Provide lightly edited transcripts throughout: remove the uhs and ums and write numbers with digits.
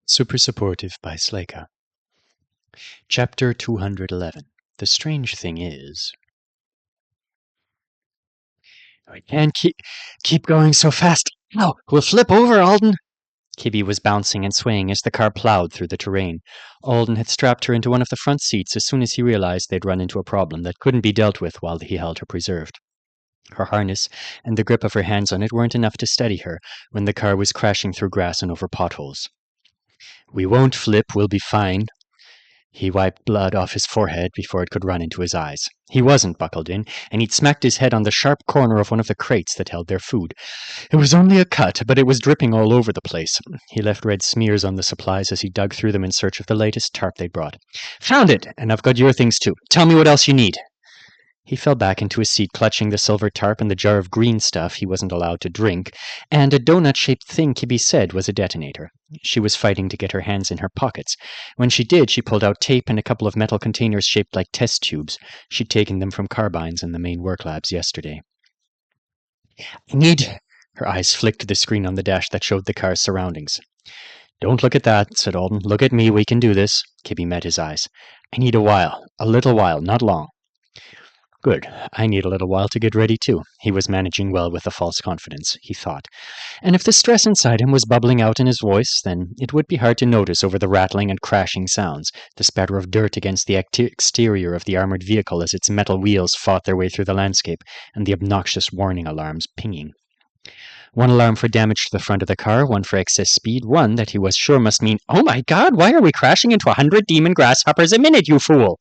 Super Supportive by Sleyca. Chapter 211. The strange thing is... I can't keep going so fast. No, we'll flip over, Alden. Kibby was bouncing and swaying as the car plowed through the terrain. Alden had strapped her into one of the front seats as soon as he realized they'd run into a problem that couldn't be dealt with while he held her preserved. Her harness and the grip of her hands on it weren't enough to steady her when the car was crashing through grass and over potholes. We won't flip, we'll be fine. He wiped blood off his forehead before it could run into his eyes. He wasn't buckled in, and he'd smacked his head on the sharp corner of one of the crates that held their food. It was only a cut, but it was dripping all over the place. He left red smears on the supplies as he dug through them in search of the latest tarp they'd brought. Found it! And I've got your things too. Tell me what else you need. He fell back into his seat, clutching the silver tarp and the jar of green stuff he wasn't allowed to drink, and a donut-shaped thing Kibby said was a detonator. She was fighting to get her hands in her pockets. When she did, she pulled out tape and a couple of metal containers shaped like test tubes. She'd taken them from carbines in the main work labs yesterday. I need... Her eyes flicked to the screen on the dash that showed the car's surroundings. Don't look at that, said Alden. Look at me, we can do this. Kibby met his eyes. I need a little while, not long. Good. I need a little while to get ready, too. He was managing well with a false confidence, he thought. And if the stress inside him was bubbling out in his voice, then it would be hard to notice over the rattling and crashing sounds, the spatter of dirt against the exterior of the armored vehicle as its metal wheels fought their way through the landscape, and the obnoxious warning alarms pinging. One alarm for damage to the front of the car, one for excess speed, one that he was sure must mean, "Oh my God, why are we crashing into 100 demon grasshoppers a minute, you fool?"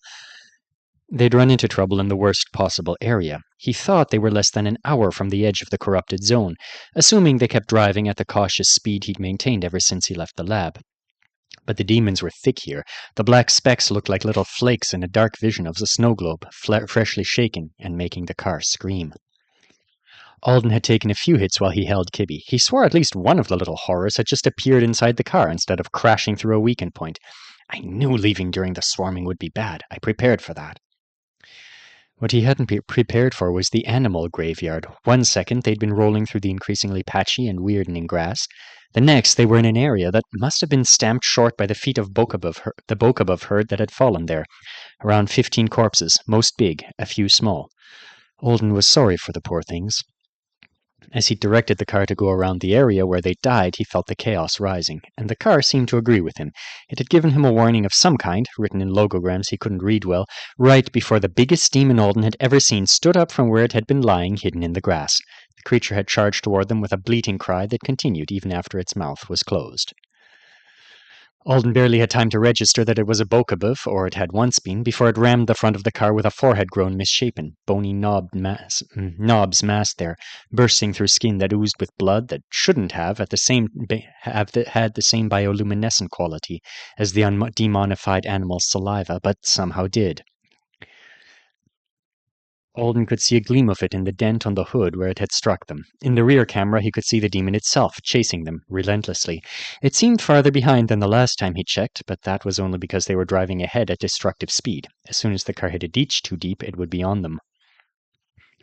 They'd run into trouble in the worst possible area. He thought they were less than an hour from the edge of the corrupted zone, assuming they kept driving at the cautious speed he'd maintained ever since he left the lab. But the demons were thick here. The black specks looked like little flakes in a dark vision of the snow globe, freshly shaken and making the car scream. Alden had taken a few hits while he held Kibby. He swore at least one of the little horrors had just appeared inside the car instead of crashing through a weakened point. I knew leaving during the swarming would be bad. I prepared for that. What he hadn't prepared for was the animal graveyard. 1 second, they'd been rolling through the increasingly patchy and weirdening grass. The next, they were in an area that must have been stamped short by the feet of the Bokabov herd that had fallen there. Around 15 corpses, most big, a few small. Alden was sorry for the poor things. As he directed the car to go around the area where they died, he felt the chaos rising, and the car seemed to agree with him. It had given him a warning of some kind, written in logograms he couldn't read well, right before the biggest demon Alden had ever seen stood up from where it had been lying hidden in the grass. The creature had charged toward them with a bleating cry that continued even after its mouth was closed. Alden barely had time to register that it was a Bokabov, or it had once been, before it rammed the front of the car with a forehead grown misshapen, bony knobs massed there, bursting through skin that oozed with blood that shouldn't have had the same bioluminescent quality as the undemonified animal's saliva, but somehow did. Alden could see a gleam of it in the dent on the hood where it had struck them. In the rear camera, he could see the demon itself, chasing them, relentlessly. It seemed farther behind than the last time he checked, but that was only because they were driving ahead at destructive speed. As soon as the car hit a ditch too deep, it would be on them.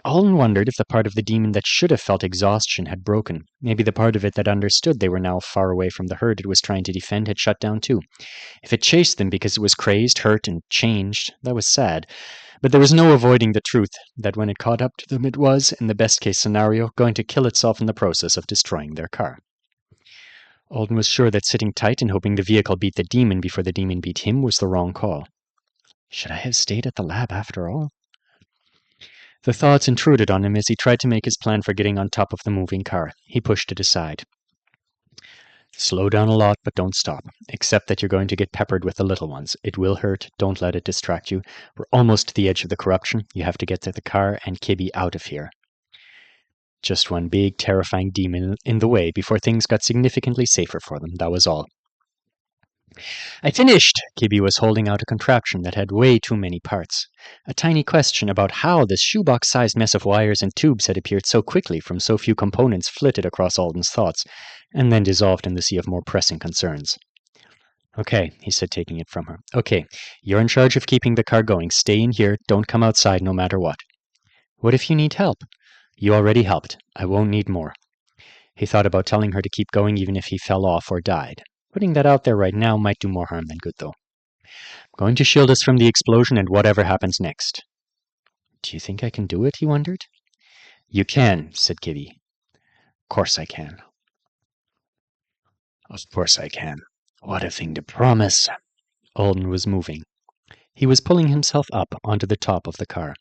Alden wondered if the part of the demon that should have felt exhaustion had broken. Maybe the part of it that understood they were now far away from the herd it was trying to defend had shut down too. If it chased them because it was crazed, hurt, and changed, that was sad. But there was no avoiding the truth that when it caught up to them, it was, in the best-case scenario, going to kill itself in the process of destroying their car. Alden was sure that sitting tight and hoping the vehicle beat the demon before the demon beat him was the wrong call. Should I have stayed at the lab after all? The thoughts intruded on him as he tried to make his plan for getting on top of the moving car. He pushed it aside. Slow down a lot, but don't stop. Accept that you're going to get peppered with the little ones. It will hurt. Don't let it distract you. We're almost to the edge of the corruption. You have to get to the car and Kibby out of here. Just one big, terrifying demon in the way before things got significantly safer for them. That was all. I finished! Kibby was holding out a contraption that had way too many parts. A tiny question about how this shoebox-sized mess of wires and tubes had appeared so quickly from so few components flitted across Alden's thoughts, and then dissolved in the sea of more pressing concerns. Okay, he said, taking it from her. Okay, you're in charge of keeping the car going. Stay in here. Don't come outside no matter what. What if you need help? You already helped. I won't need more. He thought about telling her to keep going even if he fell off or died. Putting that out there right now might do more harm than good, though. I'm going to shield us from the explosion and whatever happens next. Do you think I can do it? He wondered. You can, said Kibby. Of course I can. Of course I can. What a thing to promise. Alden was moving. He was pulling himself up onto the top of the car.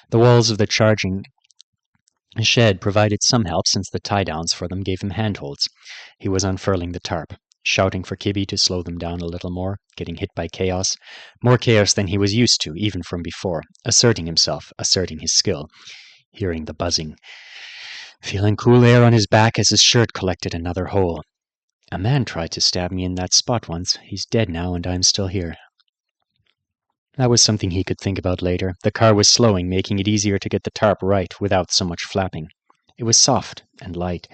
The walls of the charging shed provided some help since the tie-downs for them gave him handholds. He was unfurling the tarp, shouting for Kibby to slow them down a little more, getting hit by chaos. More chaos than he was used to, even from before, asserting himself, asserting his skill, hearing the buzzing, feeling cool air on his back as his shirt collected another hole. A man tried to stab me in that spot once. He's dead now, and I'm still here. That was something he could think about later. The car was slowing, making it easier to get the tarp right without so much flapping. It was soft and light.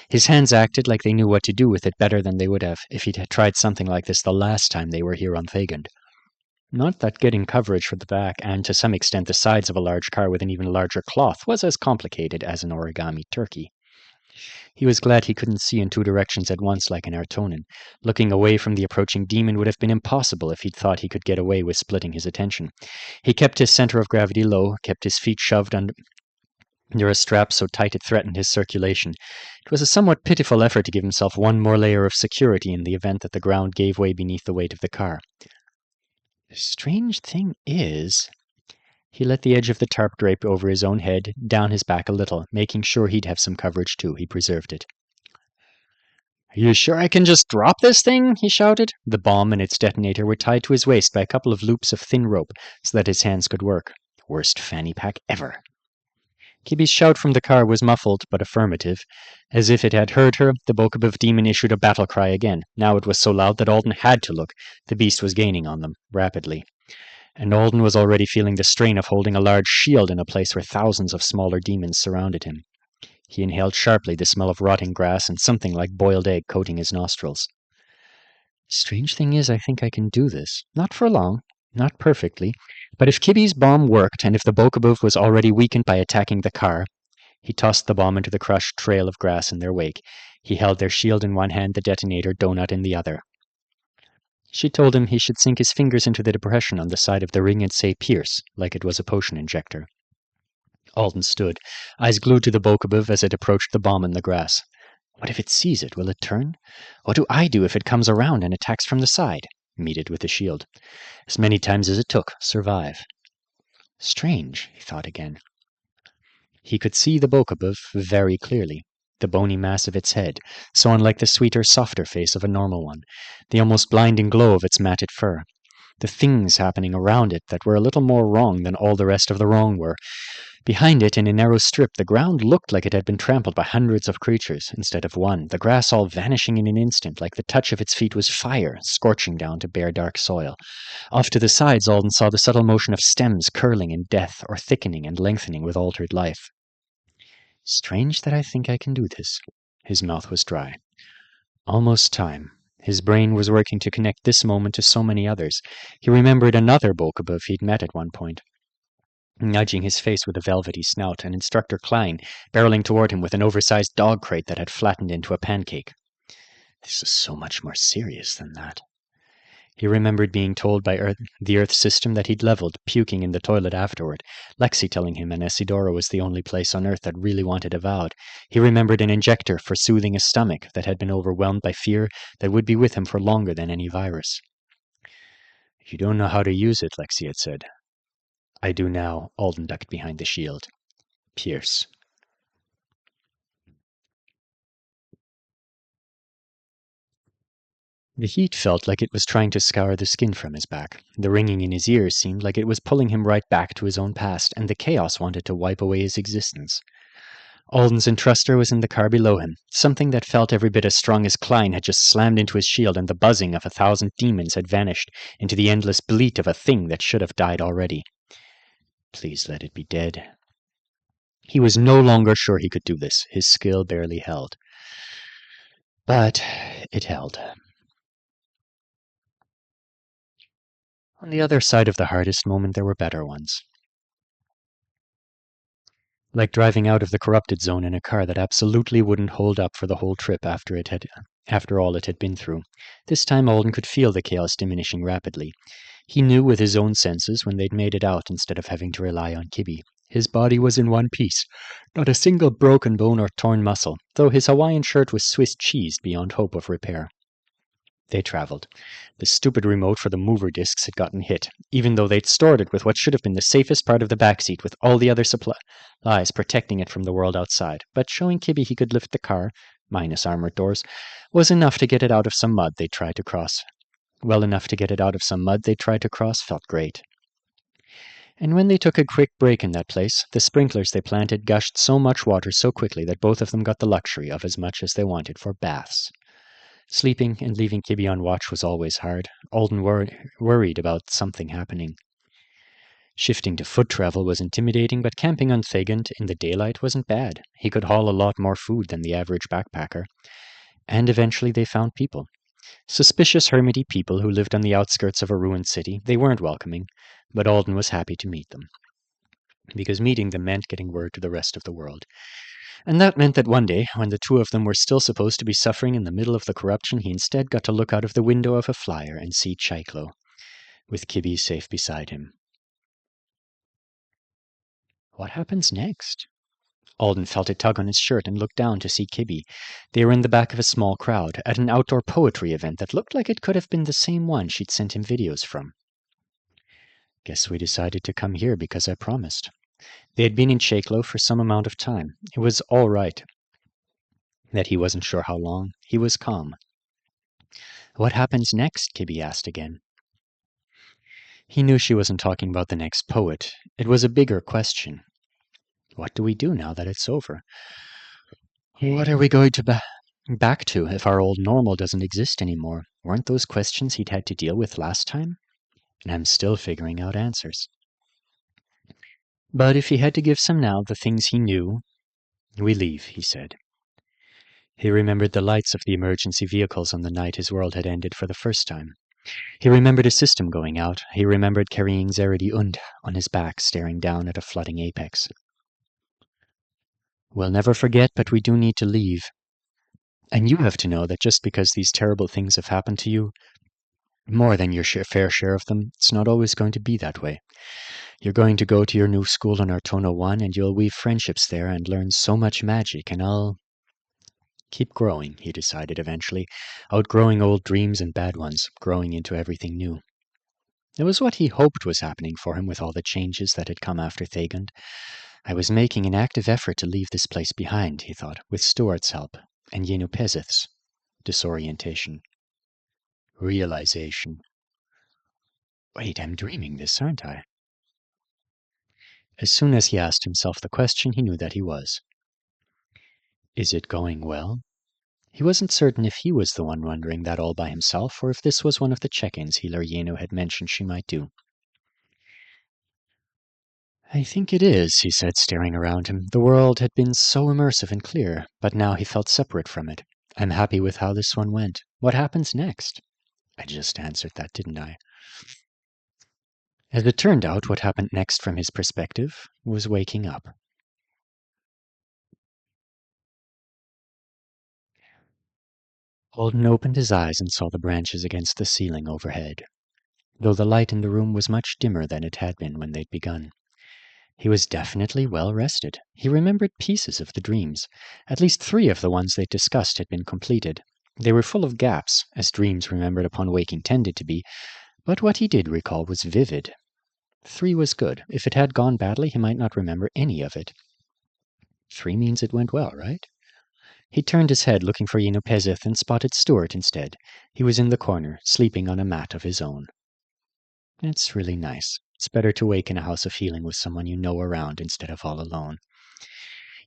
His hands acted like they knew what to do with it better than they would have if he'd tried something like this the last time they were here on Thagund. Not that getting coverage for the back and, to some extent, the sides of a large car with an even larger cloth was as complicated as an origami turkey. He was glad he couldn't see in two directions at once like an Artonin. Looking away from the approaching demon would have been impossible if he'd thought he could get away with splitting his attention. He kept his center of gravity low, kept his feet shoved under a strap so tight it threatened his circulation. It was a somewhat pitiful effort to give himself one more layer of security in the event that the ground gave way beneath the weight of the car. The strange thing is... He let the edge of the tarp drape over his own head, down his back a little, making sure he'd have some coverage too. He preserved it. Are you sure I can just drop this thing? He shouted. The bomb and its detonator were tied to his waist by a couple of loops of thin rope so that his hands could work. Worst fanny pack ever. Kibby's shout from the car was muffled, but affirmative. As if it had heard her, the Bokoblov demon issued a battle cry again. Now it was so loud that Alden had to look. The beast was gaining on them, rapidly. And Alden was already feeling the strain of holding a large shield in a place where thousands of smaller demons surrounded him. He inhaled sharply the smell of rotting grass and something like boiled egg coating his nostrils. Strange thing is, I think I can do this. Not for long, not perfectly, but if Kibby's bomb worked and if the Bokoblov was already weakened by attacking the car... He tossed the bomb into the crushed trail of grass in their wake. He held their shield in one hand, the detonator donut in the other. She told him he should sink his fingers into the depression on the side of the ring and say Pierce, like it was a potion injector. Alden stood, eyes glued to the Bokoblov as it approached the bomb in the grass. What if it sees it? Will it turn? What do I do if it comes around and attacks from the side? Meet it with the shield. As many times as it took, survive. Strange, he thought again. He could see the Bokoblov very clearly. The bony mass of its head, so unlike the sweeter, softer face of a normal one, the almost blinding glow of its matted fur, the things happening around it that were a little more wrong than all the rest of the wrong were. Behind it, in a narrow strip, the ground looked like it had been trampled by hundreds of creatures, instead of one, the grass all vanishing in an instant, like the touch of its feet was fire, scorching down to bare dark soil. Off to the sides, Alden saw the subtle motion of stems curling in death, or thickening and lengthening with altered life. Strange that I think I can do this. His mouth was dry. Almost time. His brain was working to connect this moment to so many others. He remembered another Bokoblov he'd met at one point. Nudging his face with a velvety snout, and Instructor Klein barreling toward him with an oversized dog crate that had flattened into a pancake. This is so much more serious than that. He remembered being told by the Earth system that he'd leveled, puking in the toilet afterward, Lexi telling him Anesidora was the only place on Earth that really wanted Avowed. He remembered an injector for soothing a stomach that had been overwhelmed by fear that would be with him for longer than any virus. You don't know how to use it, Lexi had said. I do now. Alden ducked behind the shield. Pierce. The heat felt like it was trying to scour the skin from his back. The ringing in his ears seemed like it was pulling him right back to his own past, and the chaos wanted to wipe away his existence. Alden's entruster was in the car below him. Something that felt every bit as strong as Klein had just slammed into his shield, and the buzzing of 1,000 demons had vanished into the endless bleat of a thing that should have died already. Please let it be dead. He was no longer sure he could do this. His skill barely held. But it held. On the other side of the hardest moment, there were better ones. Like driving out of the corrupted zone in a car that absolutely wouldn't hold up for the whole trip after it had after all it had been through. This time Alden could feel the chaos diminishing rapidly. He knew with his own senses when they'd made it out instead of having to rely on Kibby. His body was in one piece, not a single broken bone or torn muscle, though his Hawaiian shirt was Swiss cheesed beyond hope of repair. They traveled. The stupid remote for the mover discs had gotten hit, even though they'd stored it with what should have been the safest part of the back seat with all the other supplies protecting it from the world outside. But showing Kibby he could lift the car, minus armored doors, was enough to get it out of some mud they'd tried to cross. Well enough to get it out of some mud they'd tried to cross felt great. And when they took a quick break in that place, the sprinklers they planted gushed so much water so quickly that both of them got the luxury of as much as they wanted for baths. Sleeping and leaving Kibby on watch was always hard. Alden worried about something happening. Shifting to foot travel was intimidating, but camping on Thagand in the daylight wasn't bad. He could haul a lot more food than the average backpacker. And eventually they found people. Suspicious, hermity people who lived on the outskirts of a ruined city. They weren't welcoming, but Alden was happy to meet them, because meeting them meant getting word to the rest of the world. And that meant that one day, when the two of them were still supposed to be suffering in the middle of the corruption, he instead got to look out of the window of a flyer and see Chiklo, with Kibby safe beside him. What happens next? Alden felt a tug on his shirt and looked down to see Kibby. They were in the back of a small crowd, at an outdoor poetry event that looked like it could have been the same one she'd sent him videos from. Guess we decided to come here because I promised. They had been in Chiklo for some amount of time. It was all right that he wasn't sure how long. He was calm. What happens next? Kibby asked again. He knew she wasn't talking about the next poet. It was a bigger question. What do we do now that it's over? What are we going to back to if our old normal doesn't exist anymore? Weren't those questions he'd had to deal with last time? And I'm still figuring out answers. But if he had to give some now, the things he knew, we leave, he said. He remembered the lights of the emergency vehicles on the night his world had ended for the first time. He remembered a system going out. He remembered carrying Zeredi Und on his back, staring down at a flooding apex. We'll never forget, but we do need to leave. And you have to know that just because these terrible things have happened to you, more than your fair share of them, it's not always going to be that way. You're going to go to your new school on Artona 1, and you'll weave friendships there and learn so much magic, and I'll keep growing, he decided eventually, outgrowing old dreams and bad ones, growing into everything new. It was what he hoped was happening for him with all the changes that had come after Thagand. I was making an active effort to leave this place behind, he thought, with Stuart's help, and Yenupezith's disorientation. Realization. Wait, I'm dreaming this, aren't I? As soon as he asked himself the question, he knew that he was. Is it going well? He wasn't certain if he was the one wondering that all by himself, or if this was one of the check-ins Healer Yenu had mentioned she might do. I think it is, he said, staring around him. The world had been so immersive and clear, but now he felt separate from it. I'm happy with how this one went. What happens next? I just answered that, didn't I? As it turned out, what happened next from his perspective was waking up. Alden opened his eyes and saw the branches against the ceiling overhead, though the light in the room was much dimmer than it had been when they'd begun. He was definitely well rested. He remembered pieces of the dreams. At least 3 of the ones they'd discussed had been completed. They were full of gaps, as dreams remembered upon waking tended to be, but what he did recall was vivid. 3 was good. If it had gone badly, he might not remember any of it. 3 means it went well, right? He turned his head, looking for Yenupezith, and spotted Stuart instead. He was in the corner, sleeping on a mat of his own. It's really nice. It's better to wake in a house of healing with someone you know around instead of all alone.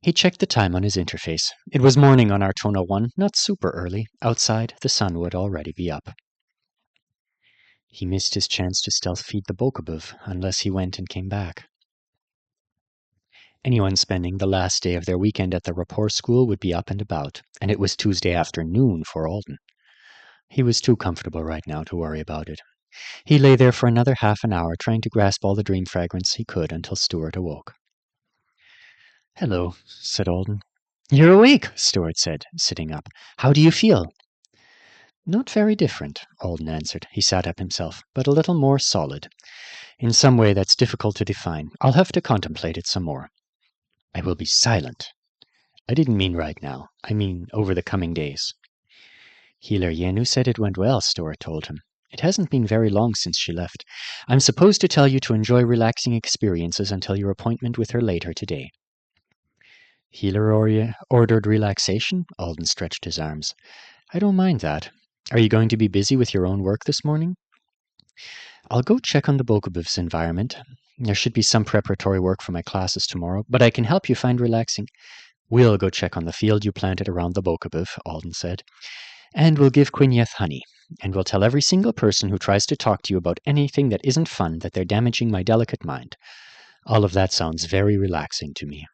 He checked the time on his interface. It was morning on Artona 1, not super early. Outside, the sun would already be up. He missed his chance to stealth feed the Bokabuv, unless he went and came back. Anyone spending the last day of their weekend at the rapport school would be up and about, and it was Tuesday afternoon for Alden. He was too comfortable right now to worry about it. He lay there for another half an hour, trying to grasp all the dream fragments he could until Stuart awoke. Hello, said Alden. You're awake, Stuart said, sitting up. How do you feel? Not very different, Alden answered. He sat up himself, but a little more solid. In some way that's difficult to define. I'll have to contemplate it some more. I will be silent. I didn't mean right now. I mean over the coming days. Healer Yenu said it went well, Stuart told him. It hasn't been very long since she left. I'm supposed to tell you to enjoy relaxing experiences until your appointment with her later today. Healer ordered relaxation? Alden stretched his arms. I don't mind that. Are you going to be busy with your own work this morning? I'll go check on the Bokobov's environment. There should be some preparatory work for my classes tomorrow, but I can help you find relaxing. We'll go check on the field you planted around the Bokobov, Alden said. And we'll give Quineth honey. And we'll tell every single person who tries to talk to you about anything that isn't fun that they're damaging my delicate mind. All of that sounds very relaxing to me.